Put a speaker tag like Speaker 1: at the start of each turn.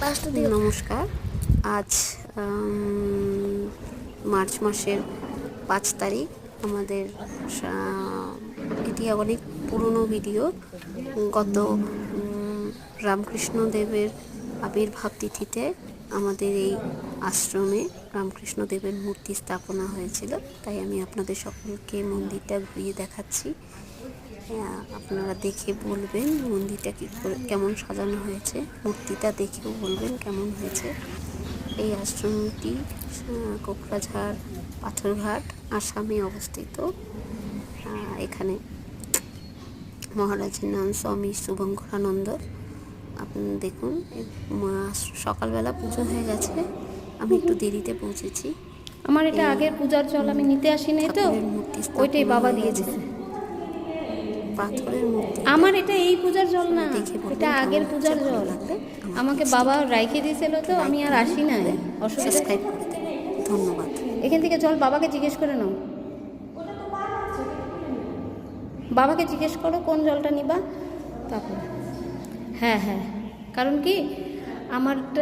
Speaker 1: নমস্কার। আজ মার্চ মাসের 5 তারিখ। আমাদের এটি অনেক পুরনো ভিডিও। গত রামকৃষ্ণদেবের আবির্ভাব তিথিতে আমাদের এই আশ্রমে রামকৃষ্ণদেবের মূর্তি স্থাপনা হয়েছিল, তাই আমি আপনাদের সকলকে মন্দিরটা ঘুরিয়ে দেখাচ্ছি। আপনারা দেখে বলবেন মন্দিরটা কেমন সাজানো হয়েছে, মূর্তিটা দেখেও বলবেন কেমন হয়েছে। এই আশ্রমটি কোকরাঝাড় পাথরঘাট আসামে অবস্থিত। এখানে মহারাজের নাম স্বামী শুভঙ্করানন্দ। আপনি দেখুন, সকালবেলা পুজো হয়ে গেছে, আমি একটু দেরিতে পৌঁছেছি।
Speaker 2: আমার এটা আগের পূজার জল, আমি নিতে আসি নাই তো, ওইটাই বাবা দিয়েছে।
Speaker 1: পাথরের মূর্তি
Speaker 2: আমার এটা এই পূজার জল না, এটা আগের পূজার জল। আমাকে বাবা রাইখে দিয়েছিল তো, আমি আর আসি নাই। অসুবিধা।
Speaker 1: ধন্যবাদ।
Speaker 2: এখান থেকে জল বাবাকে জিজ্ঞেস করে নাও, বাবাকে জিজ্ঞেস করো কোন জলটা নিবা, তারপর। হ্যাঁ, কারণ কি আমারটা